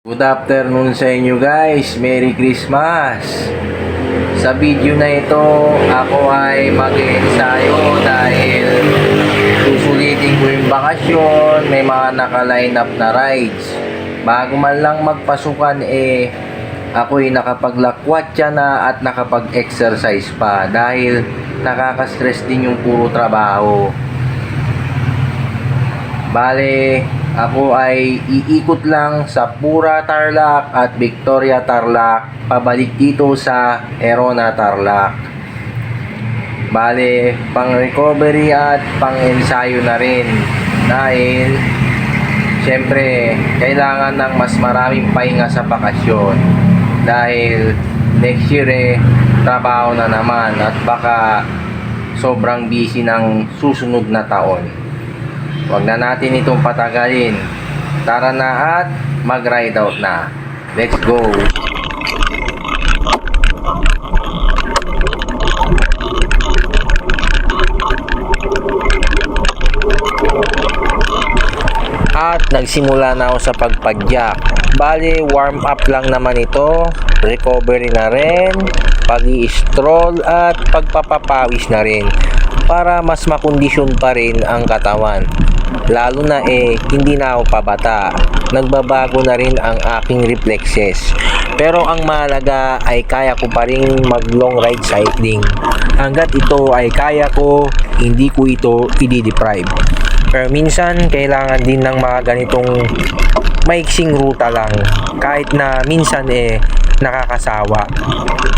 Good afternoon sa inyo guys. Merry Christmas. Sa video na ito, ako ay mag-ensayo dahil susulitin ko yung bakasyon. May mga naka-line up na rides. Bago man lang magpasukan ako'y nakapaglakwatsa na at nakapag-exercise pa dahil nakaka-stress din yung puro trabaho. Bale, ako ay iikot lang sa Pura Tarlac at Victoria Tarlac pabalik dito sa Erona Tarlac. Bale, pang recovery at pang ensayo na rin dahil syempre kailangan ng mas maraming pahinga sa bakasyon dahil next year trabaho na naman at baka sobrang busy ng susunod na taon. Huwag na natin itong patagalin. Tara na at mag-ride out na. Let's go! At nagsimula na ako sa pagpadyak. Bali, warm up lang naman ito. Recovery na rin. Pag-i-stroll at pagpapapawis na rin. Para mas makondisyon pa rin ang katawan. Lalo na hindi na ako pabata. Nagbabago na rin ang aking reflexes. Pero ang mahalaga ay kaya ko pa rin mag long ride cycling. Hanggat ito ay kaya ko, hindi ko ito i-deprive. Pero minsan kailangan din ng mga ganitong maiksing ruta lang. Kahit na minsan nakakasawa.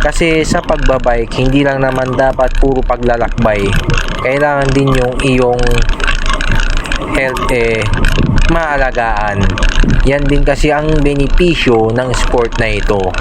Kasi sa pagbabike, hindi lang naman dapat puro paglalakbay. Kailangan din yung iyong health maalagaan. Yan din kasi ang benepisyo ng sport na ito.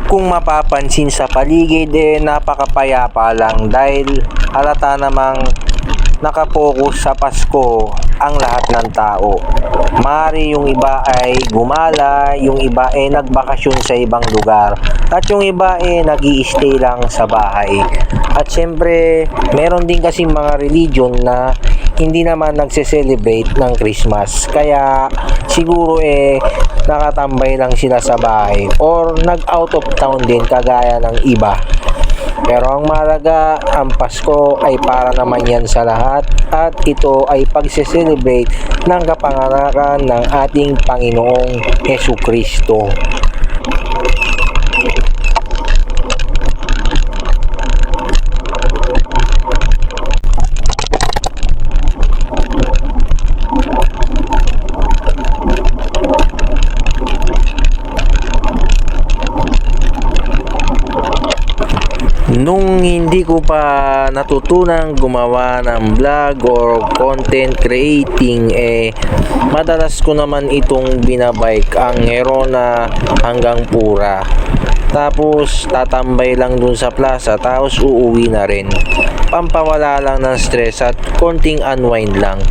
Kung mapapansin sa paligid napakapayapa lang dahil halata namang nakapokus sa Pasko ang lahat ng tao. Mari yung iba ay gumala, yung iba nagbakasyon sa ibang lugar at yung iba nag-i-stay lang sa bahay. At syempre meron din kasi mga religion na hindi naman nagse-celebrate ng Christmas. Kaya siguro nakatambay lang sila sa bahay or nag-out of town din kagaya ng iba. Pero ang mahalaga, ang Pasko ay para naman yan sa lahat at ito ay pagse-celebrate ng kapanganakan ng ating Panginoong Hesukristo. Nung hindi ko pa natutunang gumawa ng vlog or content creating, madalas ko naman itong binabike ang Erona hanggang Pura. Tapos tatambay lang dun sa plaza, tapos uuwi na rin. Pampawala lang ng stress at konting unwind lang.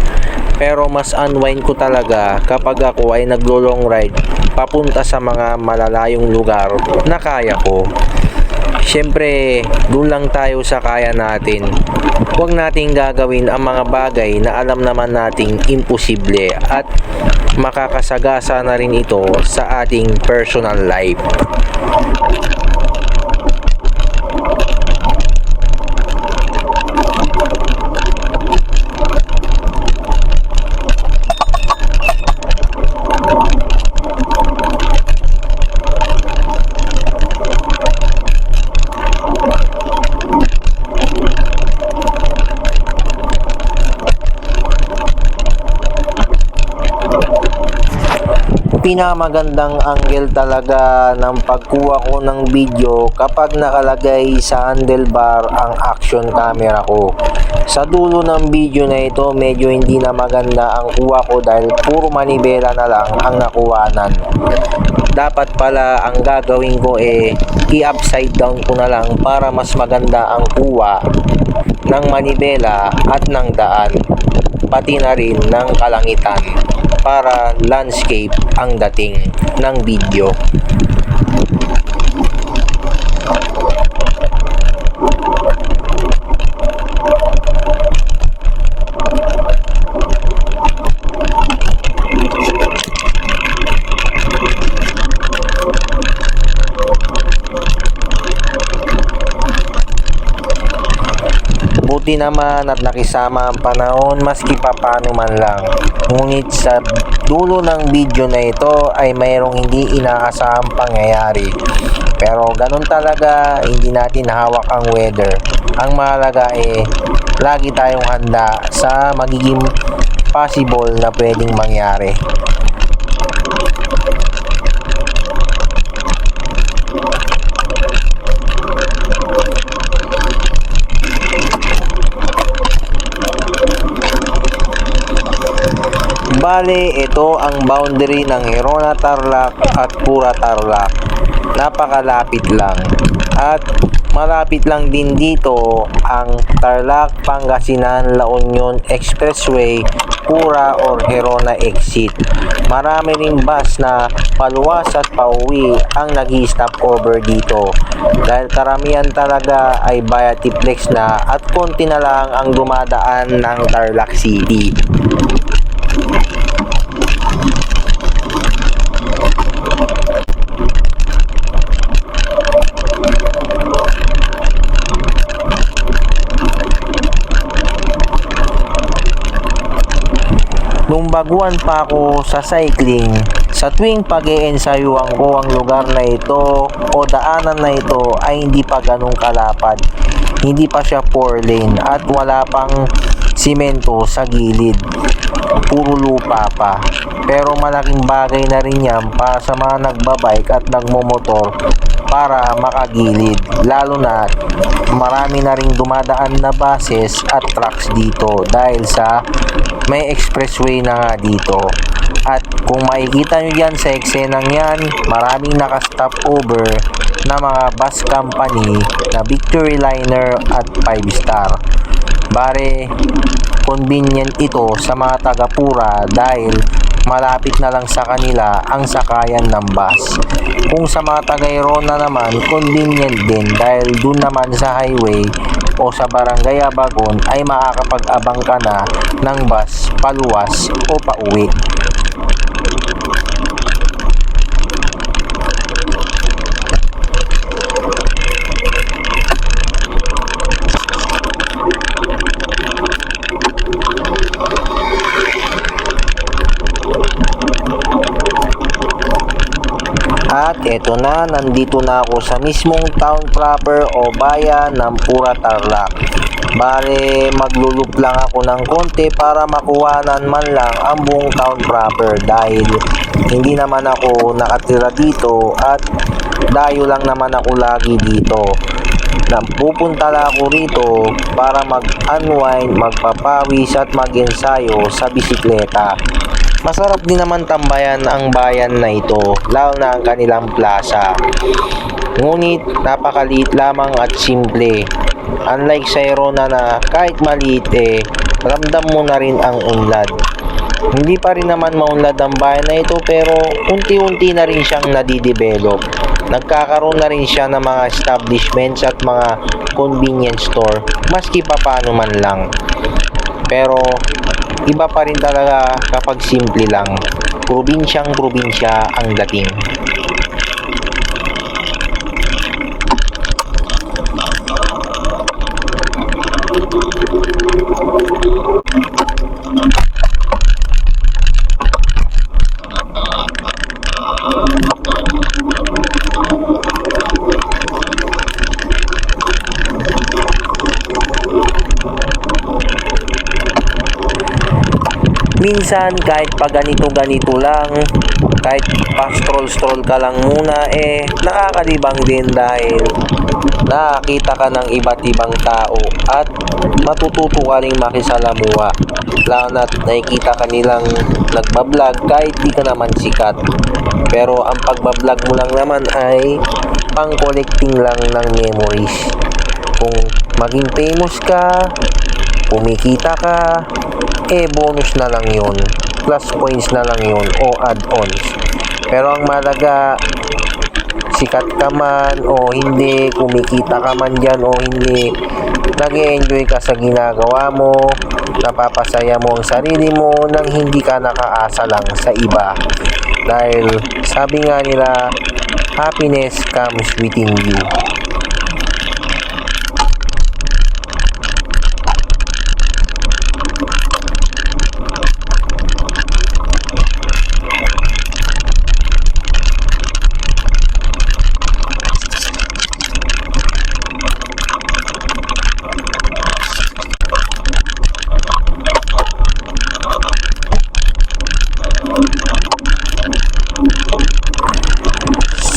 Pero mas unwind ko talaga kapag ako ay naglo-long ride papunta sa mga malalayong lugar na kaya ko. Siyempre, doon lang tayo sa kaya natin. Huwag nating gagawin ang mga bagay na alam naman nating imposible at makakasagasa na rin ito sa ating personal life. pinakamagandang angle talaga ng pagkuha ko ng video kapag nakalagay sa handlebar ang action camera ko. Sa dulo ng video na ito, medyo hindi na maganda ang kuha ko dahil puro manibela na lang ang nakuhanan. Dapat pala ang gagawin ko i-upside down ko na lang para mas maganda ang kuha ng manibela at ng daan, pati na rin ng kalangitan para landscape ang dating ng video. Buti naman at nakisama ang panahon maski papano man lang. Ngunit sa dulo ng video na ito ay mayroong hindi inaasahang pangyayari. Pero ganun talaga, hindi natin hawak ang weather. Ang mahalaga lagi tayong handa sa magiging possible na pwedeng mangyari. Bale, ito ang boundary ng Herona Tarlac at Pura Tarlac. Napakalapit lang. At malapit lang din dito ang Tarlac Pangasinan La Union Expressway Pura or Herona exit. Marami ring bus na paluwas at pauwi ang nag-stop over dito. Dahil karamihan talaga ay via Tiplex na at konti na lang ang dumadaan ng Tarlac City. Nung baguhan pa ako sa cycling, sa tuwing pag-eensayuhan ko ang lugar na ito o daanan na ito ay hindi pa ganong kalapad. Hindi pa siya 4 lane at wala pang simento sa gilid. Puro lupa pa. Pero malaking bagay na rin yan para sa mga nagbabike at nagmomotor para makagilid. Lalo na marami na ring dumadaan na buses at trucks dito dahil sa may expressway na nga dito. At kung makikita nyo dyan sa eksenang yan, maraming nakastop over na mga bus company na Victory Liner at 5 Star. Bare, convenient ito sa mga taga-Pura dahil malapit na lang sa kanila ang sakayan ng bus. Kung sa mga taga-Herona naman, convenient din dahil dun naman sa highway o sa barangay Abagon ay makakapag-abang ka na ng bus paluwas o pauwi. At eto na, nandito na ako sa mismong town proper o bayan ng Pura Tarlac. Bale, maglulup lang ako ng konti para makuhanan man lang ang buong town proper dahil hindi naman ako nakatira dito at dayo lang naman ako lagi dito. Pupunta lang ako rito para mag-unwind, magpapawis at mag-ensayo sa bisikleta. Masarap din naman tambayan ang bayan na ito, lalo na ang kanilang plaza. Ngunit napakaliit lamang at simple. Unlike sa Herona na kahit maliit ramdam mo na rin ang unlad. Hindi pa rin naman maunlad ang bayan na ito pero unti-unti na rin siyang nadidevelop. Nagkakaroon na rin siya ng mga establishments at mga convenience store maski pa paano man lang. Pero iba pa rin talaga kapag simple lang. Probinsyang probinsya ang dating. Minsan kahit pa ganito-ganito lang, kahit pa-stroll-stroll ka lang muna, nakakalibang din dahil nakakita ka ng iba't ibang tao at matututo ka ring makisalamuha. Lalo na't nakikita ka nilang nagbablog kahit di ka naman sikat. Pero ang pagbablog mo lang naman ay pang-collecting lang ng memories. Kung maging famous ka, kumikita ka, bonus na lang yun. Plus points na lang yun o add-ons. Pero ang malaga, sikat ka man o hindi, kumikita ka man dyan o hindi, nag-e-enjoy ka sa ginagawa mo, napapasaya mo ang sarili mo nang hindi ka nakaasa lang sa iba. Dahil sabi nga nila, happiness comes within you.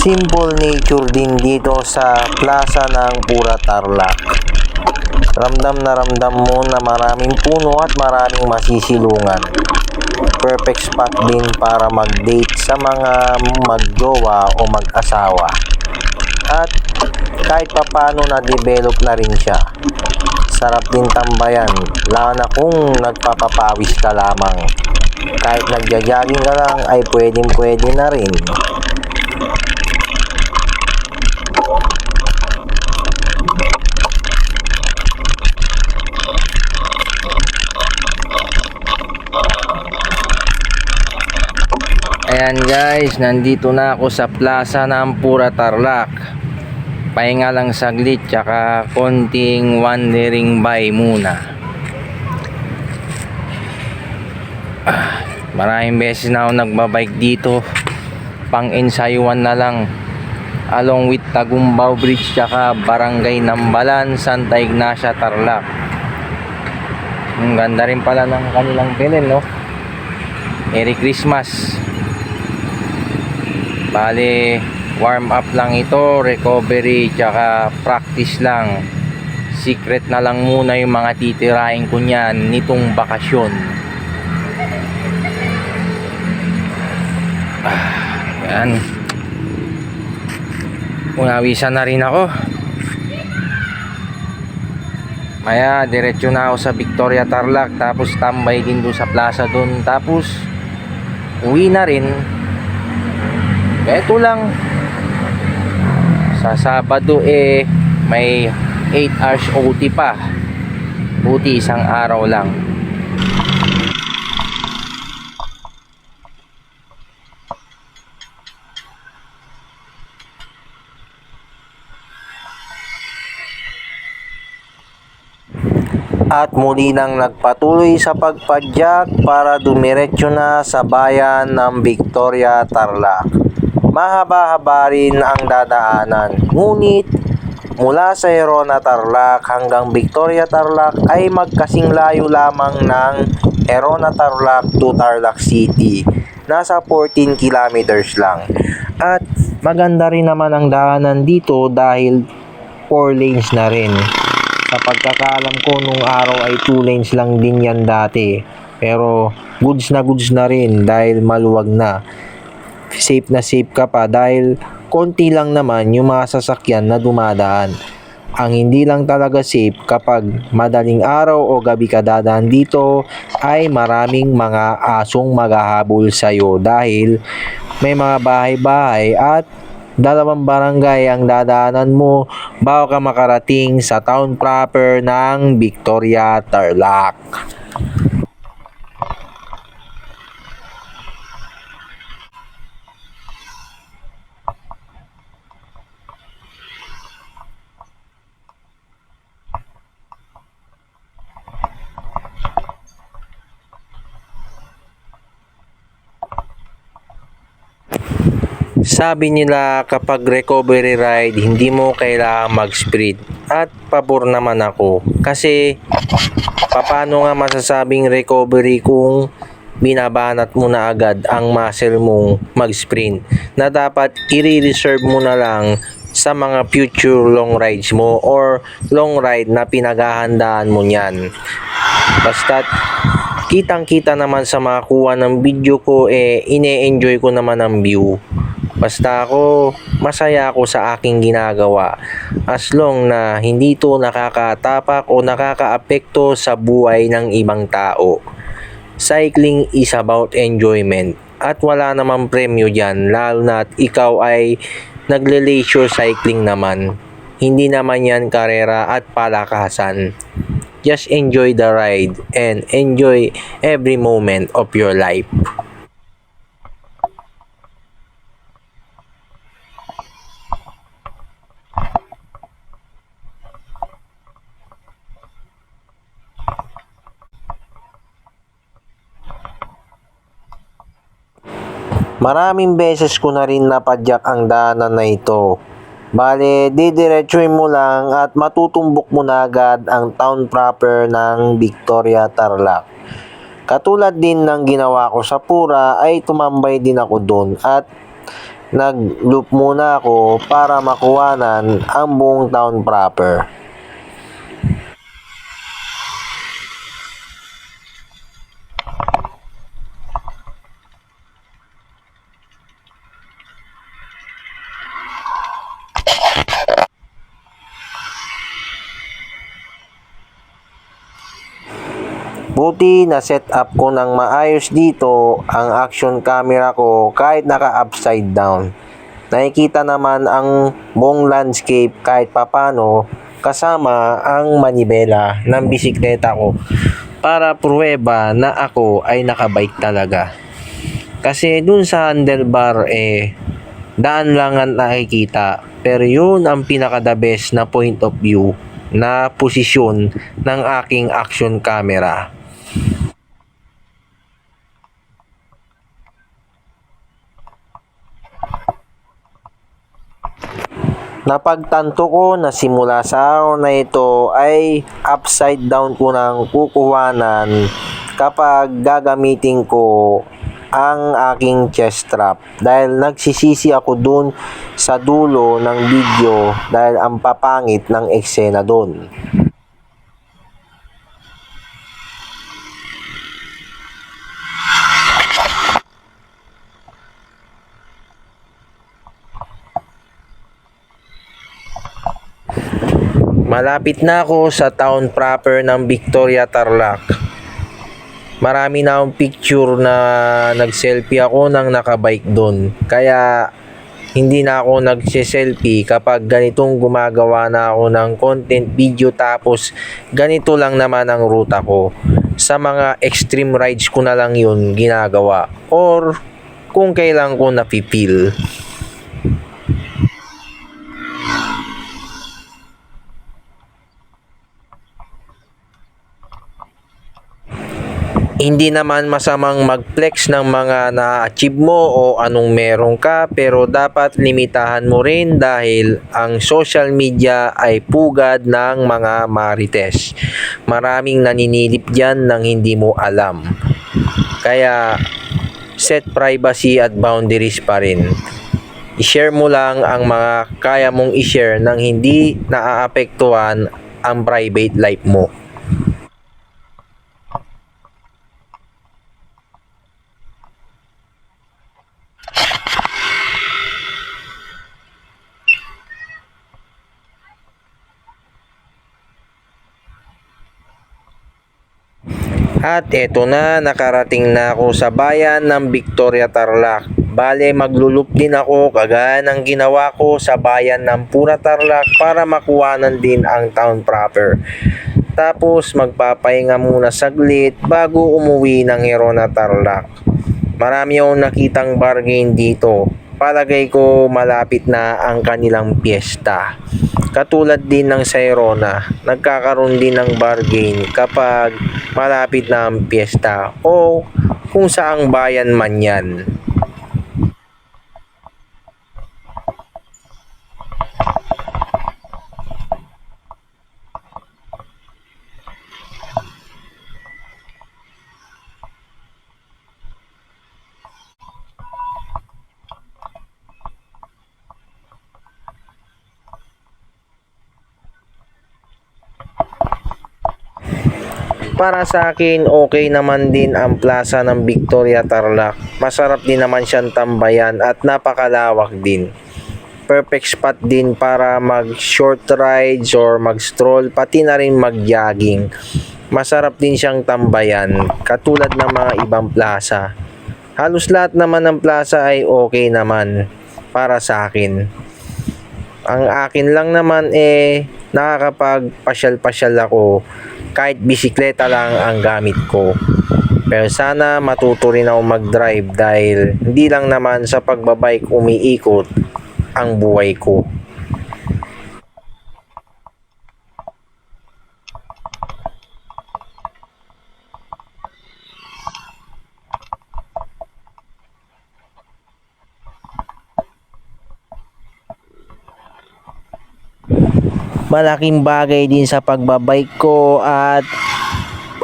Simple nature din dito sa plaza ng Pura Tarlac. Ramdam na ramdam mo na maraming puno at maraming masisilungan. Perfect spot din para mag-date sa mga magjowa o mag-asawa. At kahit papano na-develop na rin siya. Sarap din tambayan, lalo na kung nagpapapawis ka lamang. Kahit nagja-jogging ka lang ay pwedeng-pwede na rin. Ayan guys, nandito na ako sa plaza ng Pura Tarlac. Pahinga lang saglit, tsaka konting wandering by muna. Maraming beses na ako nagbabike dito. Pang-ensayuan na lang. Along with Tagumbao Bridge, tsaka Barangay Nambalan, Santa Ignacia, Tarlac. Ang ganda rin pala ng kanilang pelen, no? Merry Christmas. Bale, warm up lang ito, recovery, tsaka practice lang. Secret na lang muna yung mga titirahin ko niyan nitong bakasyon. Yan. Unawisan na rin ako. Maya, diretso na ako sa Victoria Tarlac, tapos tambay din doon sa plaza doon, tapos uwi na rin. Eto lang, sa Sabado may 8 hours OT pa. Buti isang araw lang. At muli nang nagpatuloy sa pagpadyak para dumiretso na sa bayan ng Victoria Tarlac. Mahaba-haba rin ang dadaanan, ngunit mula sa Herona Tarlac hanggang Victoria Tarlac ay magkasing layo lamang ng Herona Tarlac to Tarlac City. Nasa 14 kilometers lang. At maganda rin naman ang daanan dito dahil 4 lanes na rin. Sa pagkakaalam ko nung araw ay 2 lanes lang din yan dati. Pero goods na rin dahil maluwag na. Safe na safe ka pa dahil konti lang naman yung mga sasakyan na dumadaan. Ang hindi lang talaga safe kapag madaling araw o gabi ka dadaan dito ay maraming mga asong maghahabol sa'yo dahil may mga bahay-bahay at 2 barangay ang dadaanan mo bago ka makarating sa town proper ng Victoria Tarlac. Sabi nila kapag recovery ride, hindi mo kailangan mag-sprint. At pabor naman ako. Kasi paano nga masasabing recovery kung binabanat mo na agad ang muscle mong mag-sprint na dapat i-reserve mo na lang sa mga future long rides mo or long ride na pinaghahandaan mo niyan. Basta't kitang-kita naman sa makuha ng video ko, ine-enjoy ko naman ang view. Basta ako, masaya ako sa aking ginagawa as long na hindi to nakakatapak o nakakaapekto sa buhay ng ibang tao. Cycling is about enjoyment at wala namang premyo dyan, lalo na ikaw ay nagle-leisure cycling naman. Hindi naman yan karera at palakasan. Just enjoy the ride and enjoy every moment of your life. Maraming beses ko na rin napadyak ang daanan na ito. Bale, didiretsuhin mo lang at matutumbok mo na agad ang town proper ng Victoria, Tarlac. Katulad din ng ginawa ko sa Pura ay tumambay din ako doon at nag-loop muna ako para makuhanan ang buong town proper. Buti na set up ko ng maayos dito ang action camera ko kahit naka-upside down. Nakikita naman ang buong landscape kahit papano kasama ang manibela ng bisikleta ko para pruweba na ako ay nakabike talaga. Kasi dun sa handlebar daan lang ang nakikita pero yun ang pinaka the best na point of view na posisyon ng aking action camera. Napagtanto ko na simula sa araw na ito ay upside down ko nang kukuhanan kapag gagamitin ko ang aking chest strap dahil nagsisisi ako dun sa dulo ng video dahil ang papangit ng eksena dun. Malapit na ako sa town proper ng Victoria, Tarlac. Marami na akong picture na nag-selfie ako nang nakabike doon. Kaya hindi na ako nagse-selfie kapag ganitong gumagawa na ako ng content video tapos ganito lang naman ang ruta ko. Sa mga extreme rides ko na lang yun ginagawa or kung kailan ko napipil. Hindi naman masamang mag-flex ng mga na-achieve mo o anong meron ka pero dapat limitahan mo rin dahil ang social media ay pugad ng mga marites. Maraming naninilip dyan nang hindi mo alam. Kaya set privacy at boundaries pa rin. I-share mo lang ang mga kaya mong i-share nang hindi naaapektuhan ang private life mo. At eto na, nakarating na ako sa bayan ng Victoria, Tarlac. Bale, maglulup din ako kagaya ng ginawa ko sa bayan ng Pura, Tarlac para makuhanan din ang town proper. Tapos magpapahinga muna saglit bago umuwi ng Herona, Tarlac. Marami akong nakitang bargain dito. Palagay ko malapit na ang kanilang piyesta. Katulad din ng sa Herona, nagkakaroon din ng bargain kapag malapit na ang piyesta o kung saang bayan man yan. Para sa akin, okay naman din ang plaza ng Victoria Tarlac. Masarap din naman siyang tambayan at napakalawak din. Perfect spot din para mag short rides or mag stroll, pati na rin mag jogging. Masarap din siyang tambayan, katulad ng mga ibang plaza. Halos lahat naman ng plaza ay okay naman para sa akin. Ang akin lang naman nakakapagpasyal-pasyal ako kahit bisikleta lang ang gamit ko. Pero sana matuto rin ako mag-drive dahil hindi lang naman sa pagbabike umiikot ang buhay ko. Malaking bagay din sa pagbabike ko at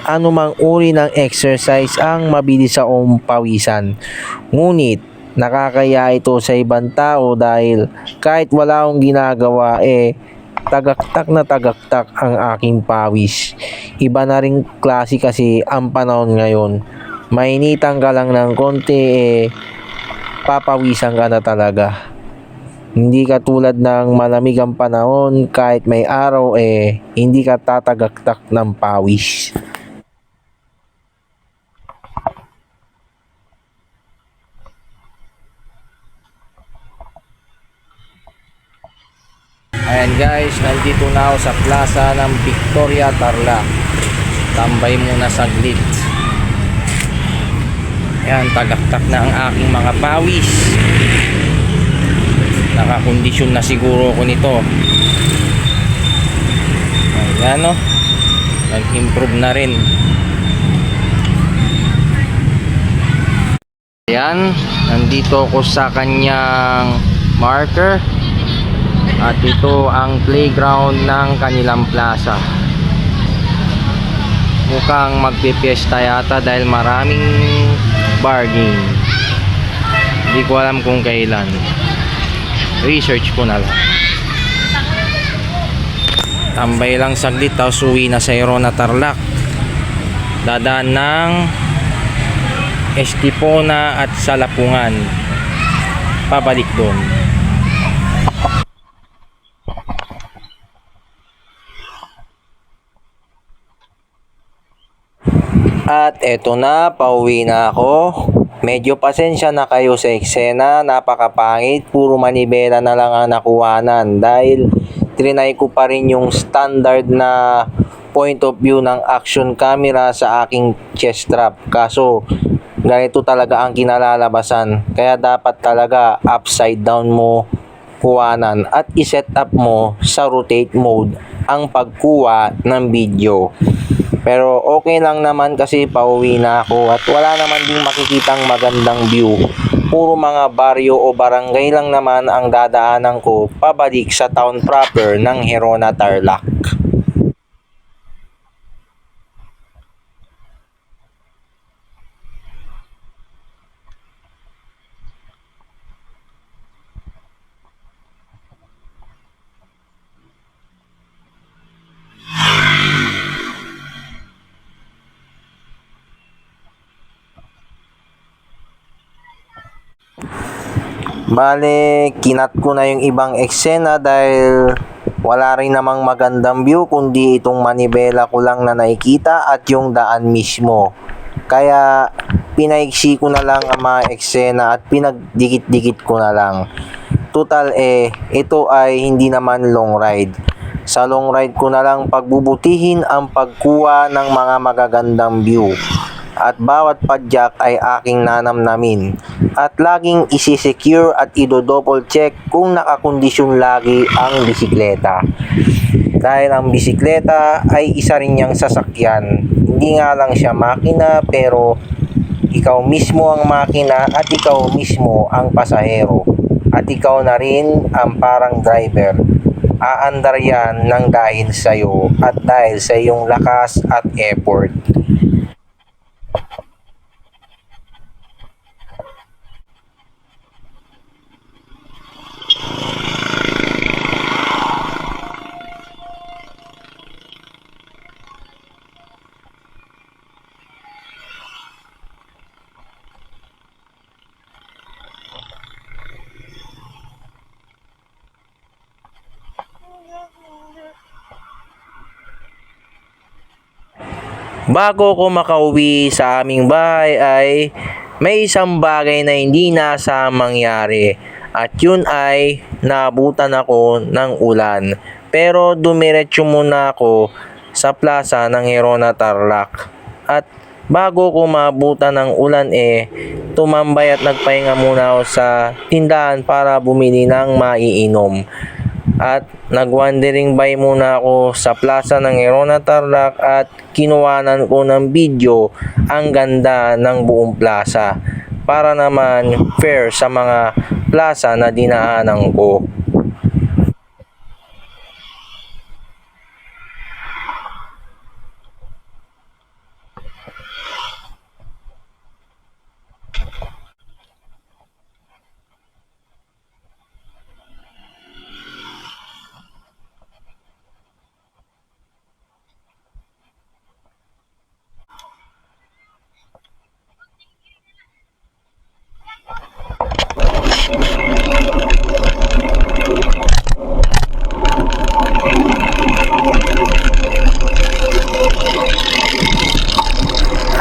anumang uri ng exercise ang mabilis akong pawisan. Ngunit nakakaya ito sa ibang tao dahil kahit wala akong ginagawa tagaktak na tagaktak ang aking pawis. Iba na rin klase kasi ang panahon ngayon. Mainitan ka lang ng konti papawisan ka na talaga. Hindi katulad ng malamig ang panahon, kahit may araw hindi ka tatagaktak ng pawis. Ayan guys, nandito na ako sa plaza ng Victoria Tarlac. Tambay muna saglit. Ayan, tagaktak na ang aking mga pawis. Nakakondisyon na siguro ko nito. Ayan o, nag-improve na rin. Ayan, nandito ako sa kanyang marker. At ito ang playground ng kanilang plaza. Mukhang magpipiesta yata dahil maraming bargain. Hindi ko alam kung kailan. Research ko na lang. Tambay lang saglit tapos uwi na sa Herona Tarlac. Dadaan ng Estipona at Salapungan. Pabalik doon. At eto na, pauwi na ako. Medyo pasensya na kayo sa eksena, napakapangit, puro manibela na lang ang nakuhanan dahil trinay ko pa rin yung standard na point of view ng action camera sa aking chest strap. Kaso ganito talaga ang kinalalabasan, kaya dapat talaga upside down mo kuhanan at iset up mo sa rotate mode ang pagkuha ng video. Pero okay lang naman kasi pauwi na ako at wala naman ding makikitang magandang view. Puro mga baryo o barangay lang naman ang dadaanan ko pabalik sa town proper ng Herona Tarlac. Bale, kinat ko na yung ibang eksena dahil wala rin namang magandang view kundi itong manibela ko lang na nakikita at yung daan mismo. Kaya pinaiksi ko na lang ang mga eksena at pinagdikit-dikit ko na lang. Total ito ay hindi naman long ride. Sa long ride ko na lang pagbubutihin ang pagkuha ng mga magagandang view. At bawat padyak ay aking nanamnamin at laging isi-secure at ido-double check kung nakakondisyon lagi ang bisikleta. Dahil ang bisikleta ay isa rin niyang sasakyan. Hindi nga lang siya makina pero ikaw mismo ang makina at ikaw mismo ang pasahero. At ikaw na rin ang parang driver. Aandar yan ng dahil sa'yo at dahil sa iyong lakas at effort. Bago ko makauwi sa aming bahay ay may isang bagay na hindi inaasahang mangyari at yun ay naabutan ako ng ulan. Pero dumiretso muna ako sa plaza ng Herona Tarlac at bago ko maabutan ng ulan tumambay at nagpahinga muna ako sa tindahan para bumili ng maiinom. At nag-wandering by muna ako sa plaza ng Herona Tarlac at kinuhanan ko ng video ang ganda ng buong plaza para naman fair sa mga plaza na dinaanan ko.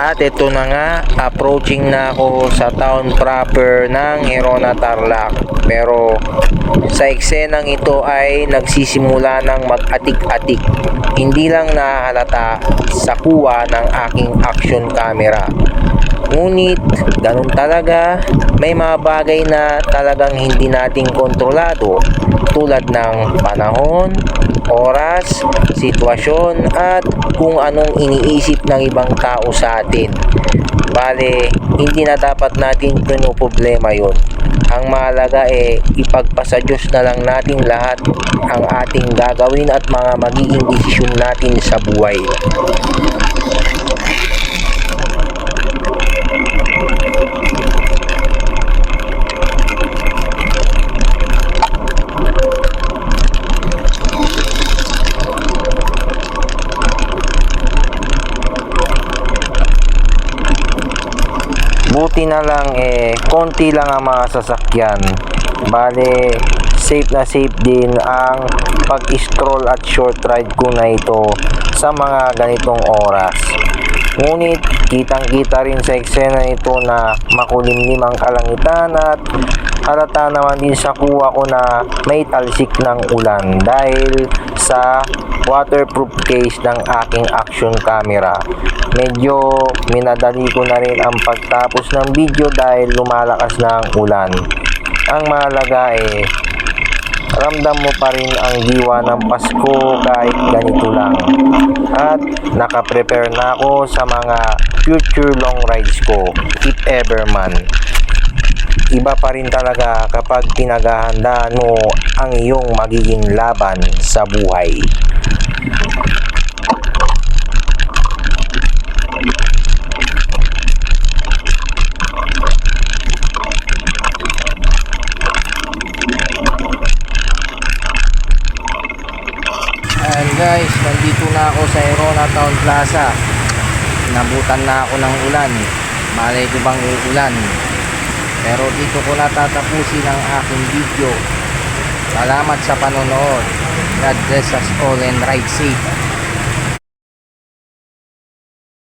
At ito na nga, approaching na ako sa town proper ng Herona Tarlac. Pero sa eksenang ito ay nagsisimula ng mag-atik-atik. Hindi lang nahahalata sa kuha ng aking action camera. Ngunit, ganun talaga, may mga bagay na talagang hindi natin kontrolado tulad ng panahon, oras, sitwasyon at kung anong iniisip ng ibang tao sa atin. Bale, hindi na dapat natin pinoproblema yun. Ang mahalaga ipagpasa Diyos na lang natin lahat ang ating gagawin at mga magiging desisyon natin sa buhay. Buti na lang konti lang ang mga sasakyan. Bale, safe na safe din ang pag-stroll at short ride ko na ito sa mga ganitong oras. Ngunit kitang-kita rin sa eksena nito na makulimlim ang kalangitan at halata naman din sa kuha ko na may talsik ng ulan dahil sa waterproof case ng aking action camera. Medyo minadali ko na rin ang pagtapos ng video dahil lumalakas na ang ulan. Ang mahalaga ramdam mo pa rin ang diwa ng Pasko kahit ganito lang. At nakaprepare na ako sa mga future long rides ko, if ever man. Iba pa rin talaga kapag pinaghahandaan mo ang iyong magiging laban sa buhay. Ayan guys, nandito na ako sa Herona Town Plaza. Nabutan na ako ng ulan. Malay ko bang uulan. Pero dito ko natatapusin ang aking video. Salamat sa panonood. God bless us all and ride safe.